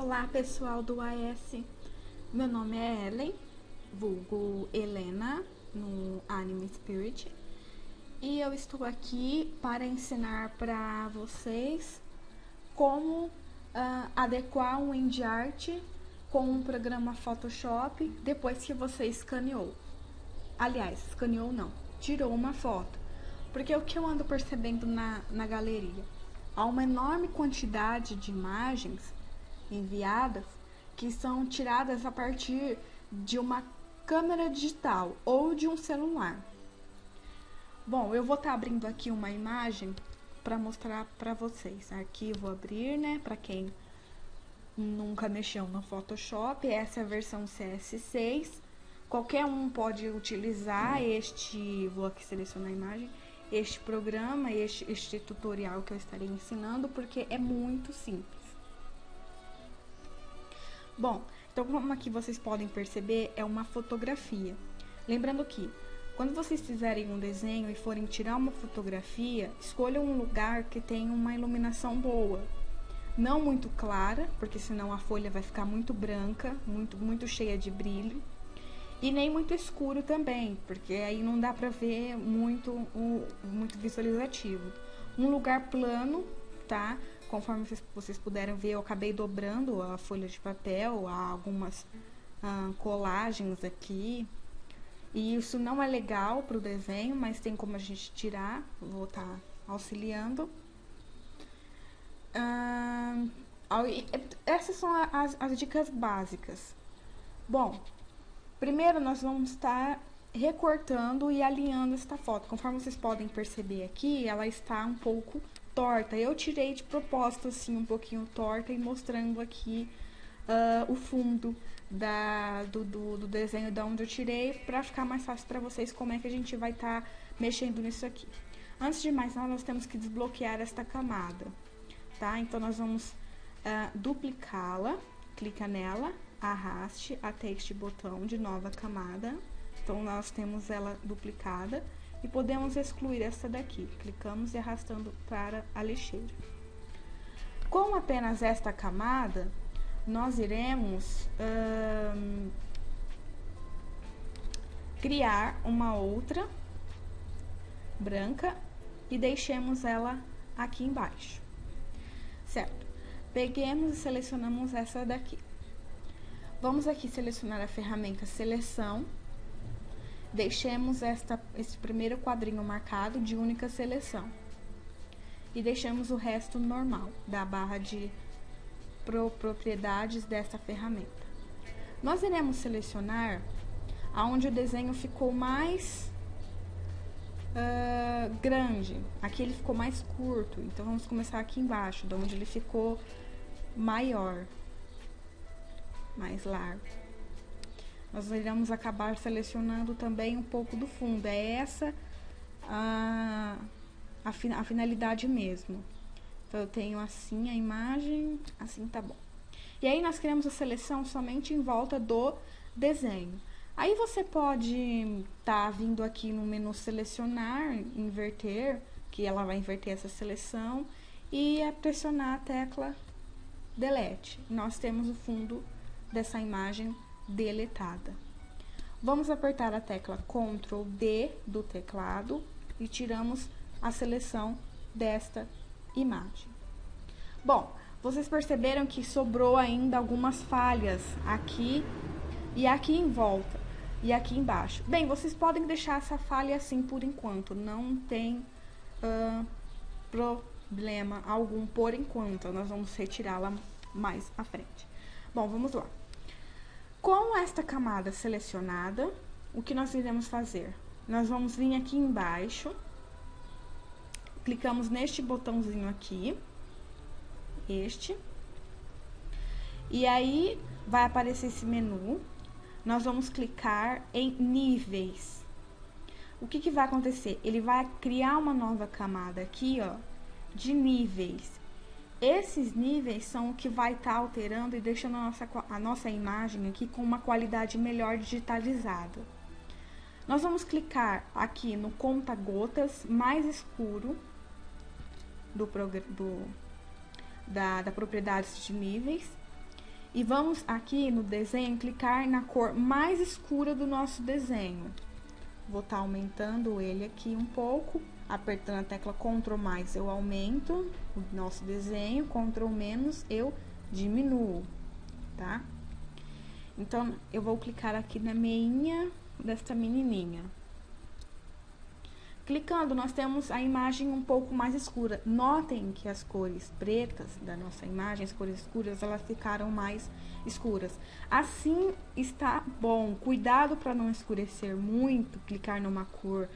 Olá pessoal do AS, meu nome é Ellen, vulgo Helena no Anime Spirit, e eu estou aqui para ensinar para vocês como adequar um end art com um programa Photoshop depois que você escaneou. Aliás, escaneou não, tirou uma foto, porque o que eu ando percebendo na galeria? Há uma enorme quantidade de imagens enviadas que são tiradas a partir de uma câmera digital ou de um celular. Bom, eu vou estar abrindo aqui uma imagem para mostrar para vocês. Arquivo abrir, né? Para quem nunca mexeu no Photoshop, essa é a versão CS6. Qualquer um pode utilizar vou aqui selecionar a imagem, este programa, este tutorial que eu estarei ensinando, porque é muito simples. Bom, então como aqui vocês podem perceber, é uma fotografia. Lembrando que, quando vocês fizerem um desenho e forem tirar uma fotografia, escolham um lugar que tenha uma iluminação boa. Não muito clara, porque senão a folha vai ficar muito branca, muito cheia de brilho. E nem muito escuro também, porque aí não dá pra ver muito visualizativo. Um lugar plano, tá? Conforme vocês puderam ver, eu acabei dobrando a folha de papel, há algumas colagens aqui. E isso não é legal para o desenho, mas tem como a gente tirar, vou estar auxiliando. Essas são as dicas básicas. Bom, primeiro nós vamos estar recortando e alinhando esta foto. Conforme vocês podem perceber aqui, ela está um pouco torta. Eu tirei de propósito assim um pouquinho torta e mostrando aqui o fundo do desenho de onde eu tirei, para ficar mais fácil para vocês como é que a gente vai estar mexendo nisso aqui. Antes de mais nada, nós temos que desbloquear esta camada, tá? Então nós vamos duplicá-la, clica nela, arraste até este botão de nova camada. Então nós temos ela duplicada. E podemos excluir essa daqui, clicamos e arrastando para a lixeira. Com apenas esta camada, nós iremos criar uma outra branca e deixemos ela aqui embaixo, certo? Peguemos e selecionamos essa daqui. Vamos aqui selecionar a ferramenta seleção. Deixemos esse primeiro quadrinho marcado de única seleção. E deixamos o resto normal, da barra de propriedades desta ferramenta. Nós iremos selecionar aonde o desenho ficou mais grande. Aqui ele ficou mais curto, então vamos começar aqui embaixo, de onde ele ficou maior, mais largo. Nós iremos acabar selecionando também um pouco do fundo. É essa a finalidade mesmo. Então, eu tenho assim a imagem, assim tá bom. E aí, nós criamos a seleção somente em volta do desenho. Aí, você pode estar vindo aqui no menu selecionar, inverter, que ela vai inverter essa seleção, e pressionar a tecla delete. Nós temos o fundo dessa imagem deletada. Vamos apertar a tecla Ctrl D do teclado e tiramos a seleção desta imagem. Bom, vocês perceberam que sobrou ainda algumas falhas aqui e aqui em volta e aqui embaixo. Bem, vocês podem deixar essa falha assim por enquanto, não tem problema algum por enquanto. Nós vamos retirá-la mais à frente. Bom, vamos lá. Com esta camada selecionada, o que nós iremos fazer? Nós vamos vir aqui embaixo, clicamos neste botãozinho aqui, e aí vai aparecer esse menu, nós vamos clicar em níveis. O que vai acontecer? Ele vai criar uma nova camada aqui, ó, de níveis. Esses níveis são o que vai estar alterando e deixando a nossa imagem aqui com uma qualidade melhor digitalizada. Nós vamos clicar aqui no conta-gotas mais escuro da propriedades de níveis E vamos aqui no desenho clicar na cor mais escura do nosso desenho. Vou estar aumentando ele aqui um pouco, apertando a tecla Ctrl mais eu aumento o nosso desenho, Ctrl menos eu diminuo, tá? Então, eu vou clicar aqui na meinha desta menininha. Clicando, nós temos a imagem um pouco mais escura. Notem que as cores pretas da nossa imagem, as cores escuras, elas ficaram mais escuras. Assim está bom. Cuidado para não escurecer muito, clicar numa cor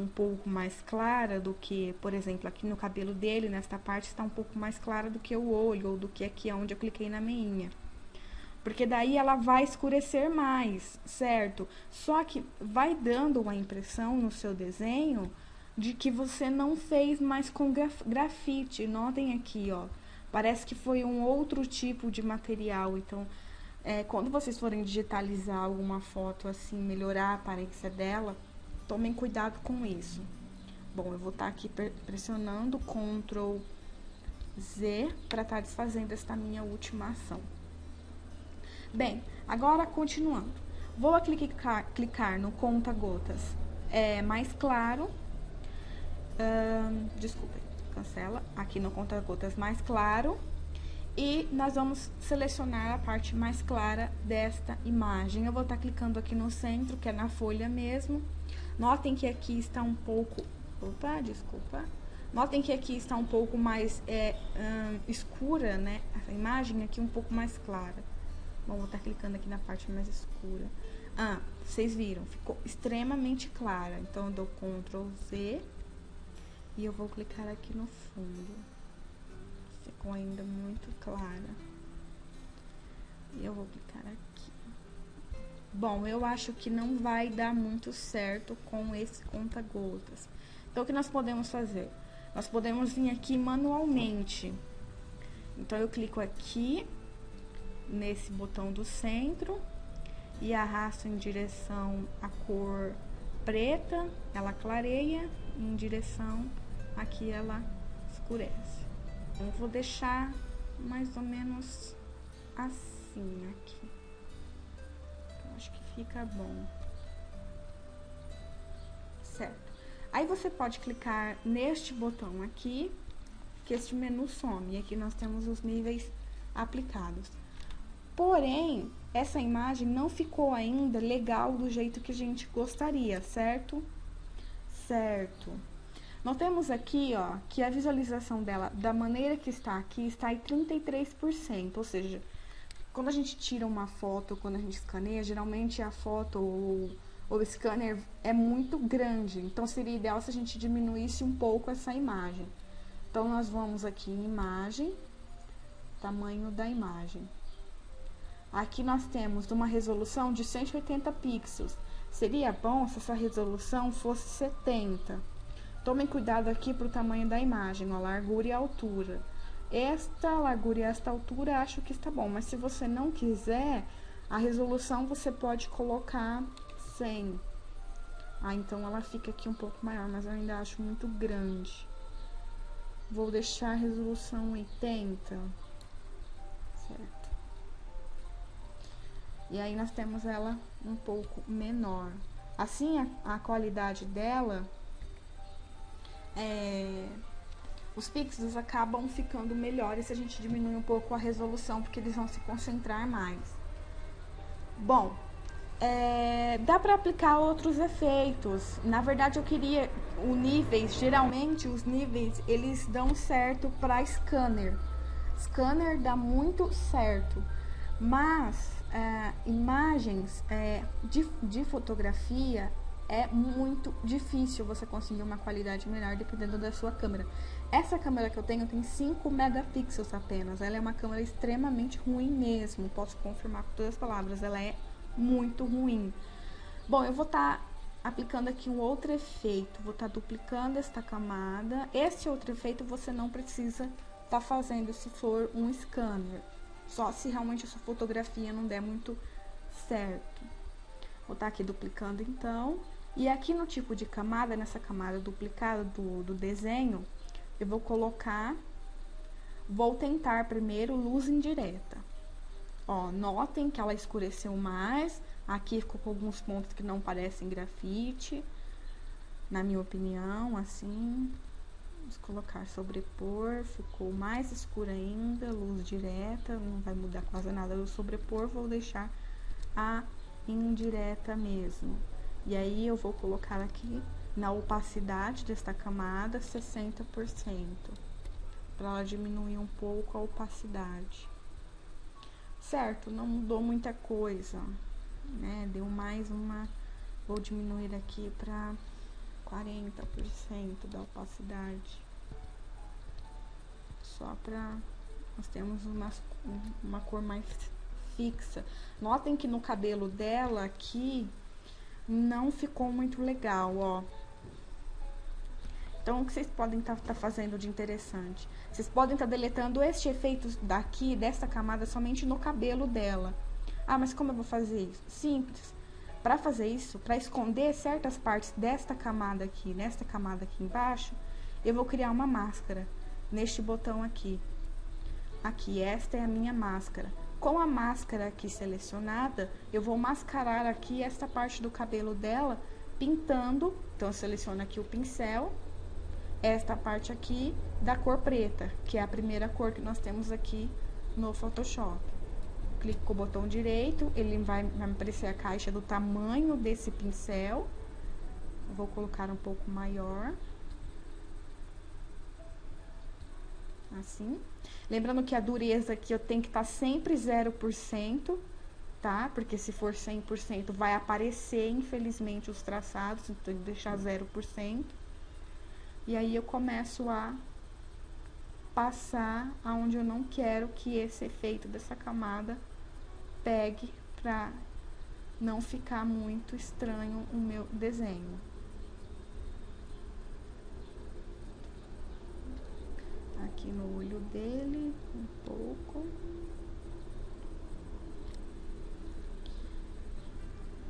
um pouco mais clara do que, por exemplo, aqui no cabelo dele, nesta parte está um pouco mais clara do que o olho, ou do que aqui onde eu cliquei na meinha. Porque daí ela vai escurecer mais, certo? Só que vai dando uma impressão no seu desenho de que você não fez mais com grafite. Notem aqui, ó. Parece que foi um outro tipo de material. Então, quando vocês forem digitalizar alguma foto assim, melhorar a aparência dela, tomem cuidado com isso. Bom, eu vou estar aqui pressionando Ctrl Z para estar desfazendo esta minha última ação. Bem, agora continuando. Vou clicar no conta-gotas mais claro. Desculpa, cancela. Aqui no conta-gotas mais claro. E nós vamos selecionar a parte mais clara desta imagem. Eu vou estar clicando aqui no centro, que é na folha mesmo. Notem que aqui está um pouco... Opa, desculpa. Notem que aqui está um pouco mais escura, né? Essa imagem aqui um pouco mais clara. Bom, vou estar clicando aqui na parte mais escura. Vocês viram, ficou extremamente clara. Então, eu dou Ctrl Z e eu vou clicar aqui no fundo. Ficou ainda muito clara. E eu vou clicar aqui. Bom, eu acho que não vai dar muito certo com esse conta-gotas. Então, o que nós podemos fazer? Nós podemos vir aqui manualmente. Então, eu clico aqui nesse botão do centro e arrasto em direção à cor preta, ela clareia, em direção aqui ela escurece. Eu vou deixar mais ou menos assim aqui. Eu acho que fica bom. Certo. Aí você pode clicar neste botão aqui, que este menu some. E aqui nós temos os níveis aplicados. Porém, essa imagem não ficou ainda legal do jeito que a gente gostaria, certo? Certo. Notemos aqui, ó, que a visualização dela, da maneira que está aqui, está em 33%. Ou seja, quando a gente tira uma foto, quando a gente escaneia, geralmente a foto ou o scanner é muito grande. Então, seria ideal se a gente diminuísse um pouco essa imagem. Então, nós vamos aqui em imagem, tamanho da imagem. Aqui nós temos uma resolução de 180 pixels. Seria bom se essa resolução fosse 70. Tomem cuidado aqui para o tamanho da imagem, ó, largura e altura. Esta largura e esta altura acho que está bom, mas se você não quiser, a resolução você pode colocar 100. Então ela fica aqui um pouco maior, mas eu ainda acho muito grande. Vou deixar a resolução 80. Certo. E aí nós temos ela um pouco menor. Assim, a qualidade dela, os pixels acabam ficando melhores se a gente diminui um pouco a resolução, porque eles vão se concentrar mais. Bom, dá para aplicar outros efeitos. Na verdade, eu queria geralmente os níveis, eles dão certo para scanner. Scanner dá muito certo, mas imagens de fotografia é muito difícil você conseguir uma qualidade melhor dependendo da sua câmera. Essa câmera que eu tenho tem 5 megapixels apenas. Ela é uma câmera extremamente ruim mesmo. Posso confirmar com todas as palavras. Ela é muito ruim. Bom, eu vou estar aplicando aqui um outro efeito. Vou estar duplicando esta camada. Esse outro efeito você não precisa estar fazendo se for um scanner. Só se realmente a sua fotografia não der muito certo. Vou estar aqui duplicando então. E aqui no tipo de camada, nessa camada duplicada do desenho, eu vou tentar primeiro luz indireta. Ó, notem que ela escureceu mais. Aqui ficou com alguns pontos que não parecem grafite, na minha opinião, assim. Vamos colocar sobrepor, ficou mais escura ainda, luz direta, não vai mudar quase nada. Eu sobrepor, vou deixar a indireta mesmo. E aí, eu vou colocar aqui na opacidade desta camada 60%, para ela diminuir um pouco a opacidade. Certo, não mudou muita coisa, né? Deu mais uma... Vou diminuir aqui para 40% da opacidade. Só para nós temos uma cor mais fixa. Notem que no cabelo dela aqui não ficou muito legal, ó. Então, o que vocês podem estar fazendo de interessante? Vocês podem estar deletando este efeito daqui, dessa camada, somente no cabelo dela. Ah, mas como eu vou fazer isso? Simples. Para fazer isso, para esconder certas partes desta camada aqui, nesta camada aqui embaixo, eu vou criar uma máscara neste botão aqui. Aqui, esta é a minha máscara. Com a máscara aqui selecionada, eu vou mascarar aqui esta parte do cabelo dela, pintando. Então, eu seleciono aqui o pincel, esta parte aqui da cor preta, que é a primeira cor que nós temos aqui no Photoshop. Clico com o botão direito, ele vai me aparecer a caixa do tamanho desse pincel. Eu vou colocar um pouco maior. Assim. Lembrando que a dureza aqui eu tenho que estar sempre 0%, tá? Porque se for 100% vai aparecer, infelizmente, os traçados, então tem que deixar 0%. E aí eu começo a passar aonde eu não quero que esse efeito dessa camada pegue, pra não ficar muito estranho o meu desenho. Aqui no olho dele, um pouco.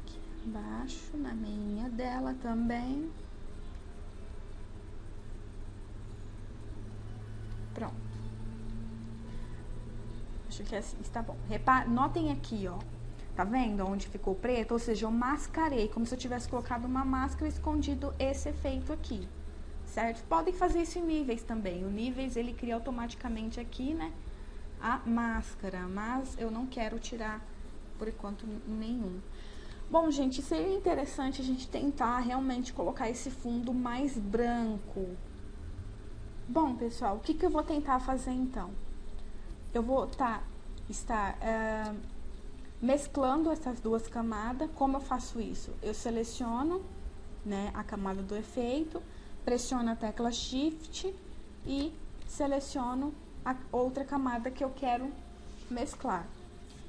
Aqui embaixo, na meinha dela também. Pronto. Acho que assim está bom. Notem aqui, ó. Tá vendo onde ficou preto? Ou seja, eu mascarei, como se eu tivesse colocado uma máscara e escondido esse efeito aqui. Certo? Podem fazer isso em níveis também. O níveis, ele cria automaticamente aqui, né, a máscara. Mas eu não quero tirar, por enquanto, nenhum. Bom, gente, seria interessante a gente tentar realmente colocar esse fundo mais branco. Bom, pessoal, o que eu vou tentar fazer, então? Eu vou estar mesclando essas duas camadas. Como eu faço isso? Eu seleciono, né, a camada do efeito, pressiono a tecla Shift e seleciono a outra camada que eu quero mesclar.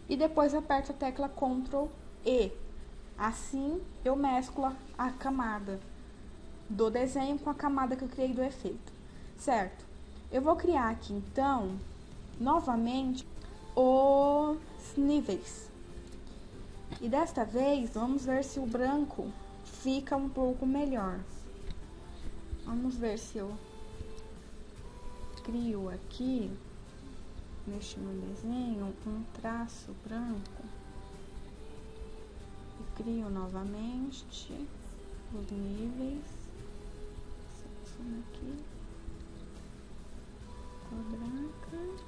E depois aperto a tecla Ctrl E. Assim, eu mesclo a camada do desenho com a camada que eu criei do efeito. Certo? Eu vou criar aqui, então, novamente, os níveis. E desta vez, vamos ver se o branco fica um pouco melhor. Vamos ver se eu crio aqui, neste meu desenho, um traço branco. E crio novamente os níveis. Seleciono aqui. Cor branca.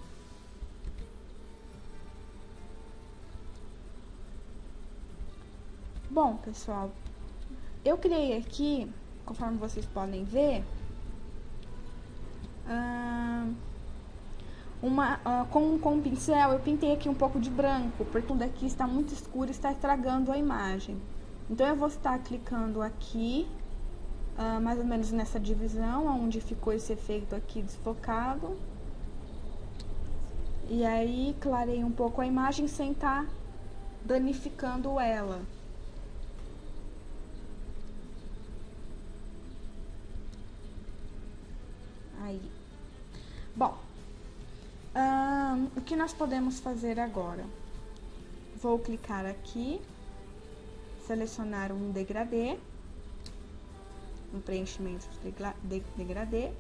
Bom, pessoal, eu criei aqui, conforme vocês podem ver, com o pincel eu pintei aqui um pouco de branco, porque o daqui está muito escuro e está estragando a imagem. Então, eu vou estar clicando aqui, mais ou menos nessa divisão, onde ficou esse efeito aqui desfocado. E aí, clarei um pouco a imagem sem estar danificando ela. Aí. Bom, o que nós podemos fazer agora? Vou clicar aqui, selecionar um degradê, um preenchimento de degradê,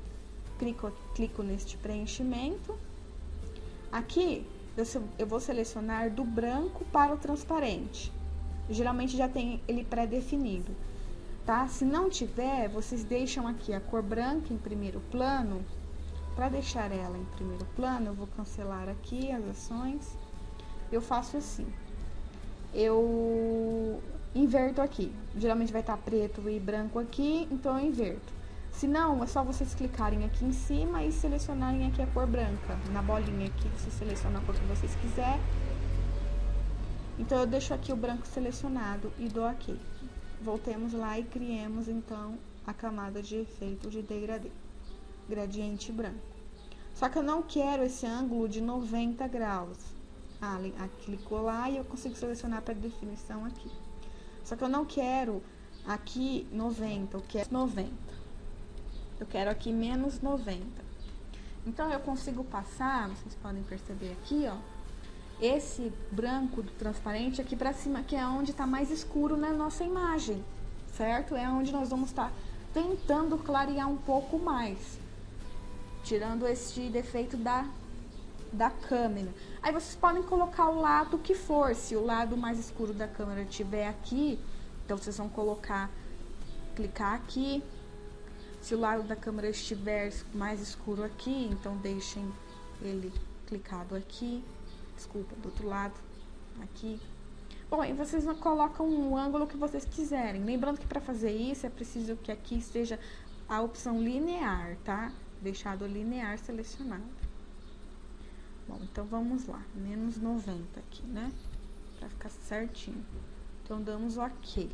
clico neste preenchimento. Aqui, eu vou selecionar do branco para o transparente. Geralmente já tem ele pré-definido, tá? Se não tiver, vocês deixam aqui a cor branca em primeiro plano. Para deixar ela em primeiro plano, eu vou cancelar aqui as ações. Eu faço assim. Eu inverto aqui. Geralmente vai estar preto e branco aqui, então eu inverto. Se não, é só vocês clicarem aqui em cima e selecionarem aqui a cor branca. Na bolinha aqui, você seleciona a cor que vocês quiserem. Então, eu deixo aqui o branco selecionado e dou OK. Voltemos lá e criemos, então, a camada de efeito de degradê. Gradiente branco. Só que eu não quero esse ângulo de 90 graus. Clicou lá e eu consigo selecionar para definição aqui. Só que eu não quero aqui 90, eu quero 90. Eu quero aqui menos 90. Então, eu consigo passar, vocês podem perceber aqui, ó, esse branco do transparente aqui pra cima, que é onde tá mais escuro na nossa imagem, certo? É onde nós vamos estar tentando clarear um pouco mais, tirando este defeito da câmera. Aí vocês podem colocar o lado que for. Se o lado mais escuro da câmera estiver aqui, então vocês vão clicar aqui. Se o lado da câmera estiver mais escuro aqui, então deixem ele clicado aqui. Desculpa, do outro lado, aqui. Bom, e vocês colocam o ângulo que vocês quiserem. Lembrando que para fazer isso é preciso que aqui esteja a opção linear, tá? Deixado linear selecionado. Bom, então vamos lá. Menos 90 aqui, né? Pra ficar certinho. Então, damos OK.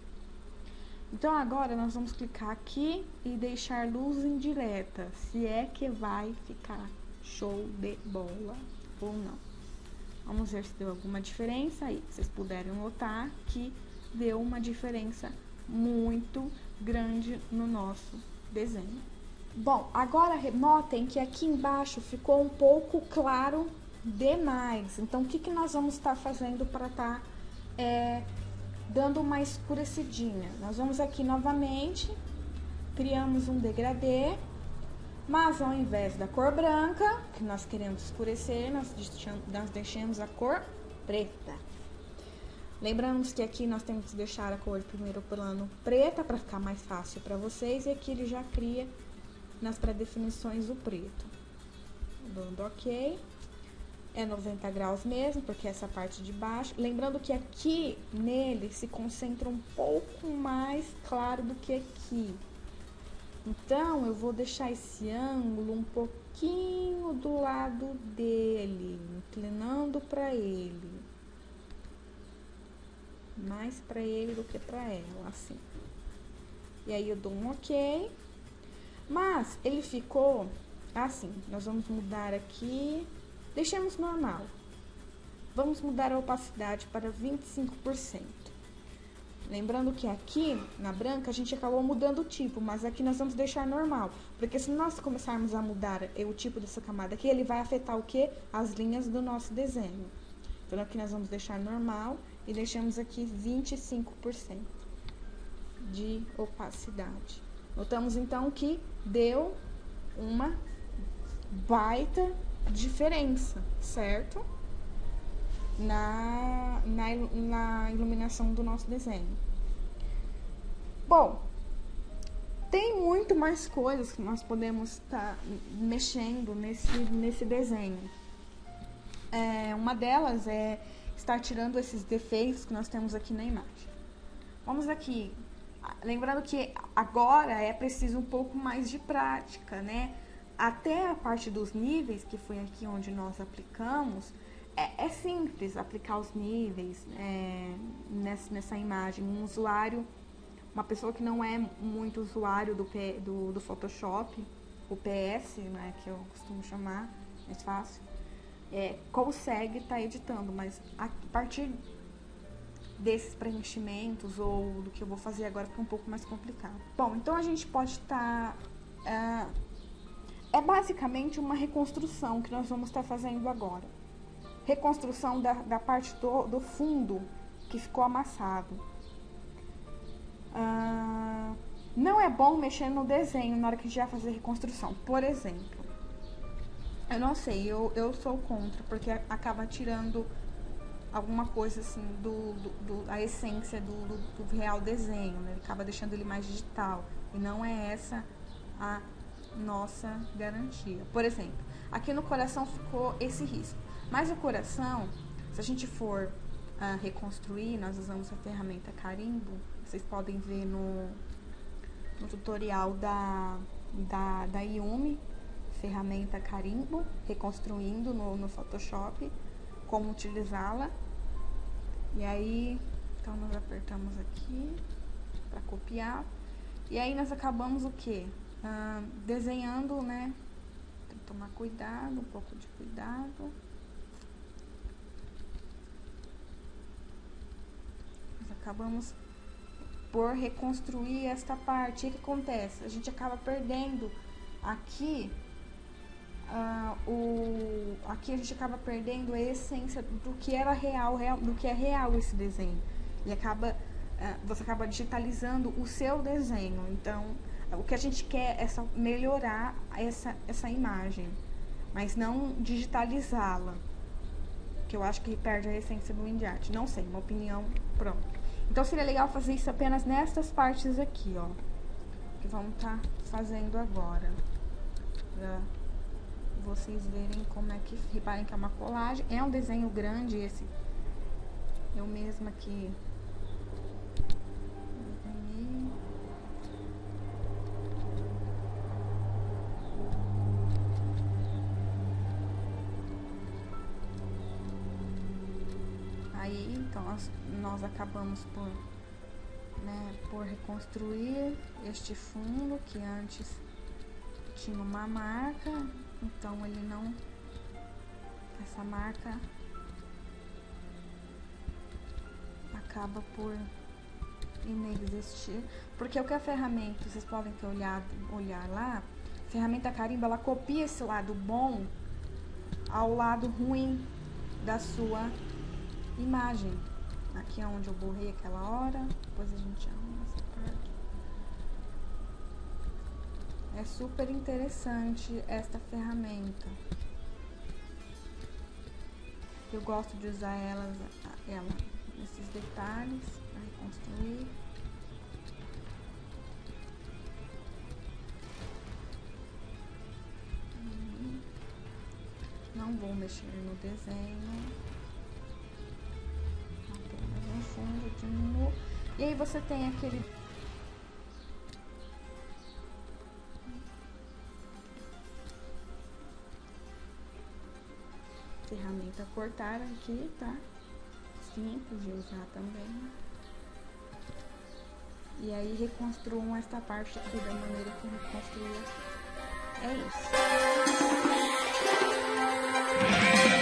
Então, agora nós vamos clicar aqui e deixar luz indireta. Se é que vai ficar show de bola ou não. Vamos ver se deu alguma diferença aí. Vocês puderem notar que deu uma diferença muito grande no nosso desenho. Bom, agora notem que aqui embaixo ficou um pouco claro demais. Então, o que nós vamos estar fazendo para estar dando uma escurecidinha? Nós vamos aqui novamente, criamos um degradê. Mas ao invés da cor branca, que nós queremos escurecer, nós deixamos a cor preta. Lembramos que aqui nós temos que deixar a cor de primeiro plano preta, para ficar mais fácil para vocês. E aqui ele já cria nas pré-definições o preto. Dando OK. É 90 graus mesmo, porque essa parte de baixo. Lembrando que aqui nele se concentra um pouco mais claro do que aqui. Então, eu vou deixar esse ângulo um pouquinho do lado dele, inclinando para ele. Mais para ele do que para ela, assim. E aí, eu dou um OK. Mas, ele ficou assim. Nós vamos mudar aqui. Deixemos normal. Vamos mudar a opacidade para 25%. Lembrando que aqui, na branca, a gente acabou mudando o tipo, mas aqui nós vamos deixar normal. Porque se nós começarmos a mudar o tipo dessa camada aqui, ele vai afetar o quê? As linhas do nosso desenho. Então, aqui nós vamos deixar normal e deixamos aqui 25% de opacidade. Notamos, então, que deu uma baita diferença, certo? Na iluminação do nosso desenho. Bom, tem muito mais coisas que nós podemos estar mexendo nesse desenho. Uma delas é estar tirando esses defeitos que nós temos aqui na imagem. Vamos aqui, lembrando que agora é preciso um pouco mais de prática, né? Até a parte dos níveis, que foi aqui onde nós aplicamos, é simples aplicar os níveis nessa imagem. Um usuário, uma pessoa que não é muito usuário do Photoshop, o PS, né, que eu costumo chamar, mais fácil, consegue estar editando, mas a partir desses preenchimentos ou do que eu vou fazer agora fica um pouco mais complicado. Bom, então a gente pode estar... é basicamente uma reconstrução que nós vamos estar fazendo agora. Reconstrução da parte do fundo que ficou amassado. Não é bom mexer no desenho na hora que a gente vai fazer reconstrução. Por exemplo, Eu não sei, eu sou contra, porque acaba tirando alguma coisa assim a essência do real desenho, né? Ele acaba deixando ele mais digital. E não é essa a nossa garantia. Por exemplo, aqui no coração ficou esse risco. Mas o coração, se a gente for reconstruir, nós usamos a ferramenta carimbo. Vocês podem ver no tutorial da Yumi, ferramenta carimbo, reconstruindo no Photoshop, como utilizá-la. E aí, então nós apertamos aqui para copiar. E aí nós acabamos o quê? Desenhando, né? Tem que tomar cuidado, um pouco de cuidado. Nós acabamos por reconstruir esta parte. E o que acontece? A gente acaba perdendo aqui, aqui a gente acaba perdendo a essência do que era real, do que é real esse desenho. E você acaba digitalizando o seu desenho. Então, o que a gente quer é só melhorar essa imagem, mas não digitalizá-la, que eu acho que perde a essência do indie art. Não sei, uma opinião, pronto. Então seria legal fazer isso apenas nestas partes aqui, ó, que vamos estar fazendo agora, pra vocês verem como é que, reparem que é uma colagem, é um desenho grande esse, eu mesma que aí, então nós acabamos por reconstruir este fundo que antes tinha uma marca, então ele não, essa marca acaba por inexistir, porque o que a ferramenta, vocês podem ter olhar lá, a ferramenta carimbo, ela copia esse lado bom ao lado ruim da sua imagem. Aqui é onde eu borrei aquela hora, depois a gente arruma essa parte. É super interessante esta ferramenta. Eu gosto de usar ela nesses detalhes para reconstruir. Não vou mexer no desenho. Fundo de novo. E aí você tem aquele ferramenta cortar aqui, tá? Simples de usar também. E aí reconstruam esta parte aqui da maneira que eu reconstruí aqui. É isso.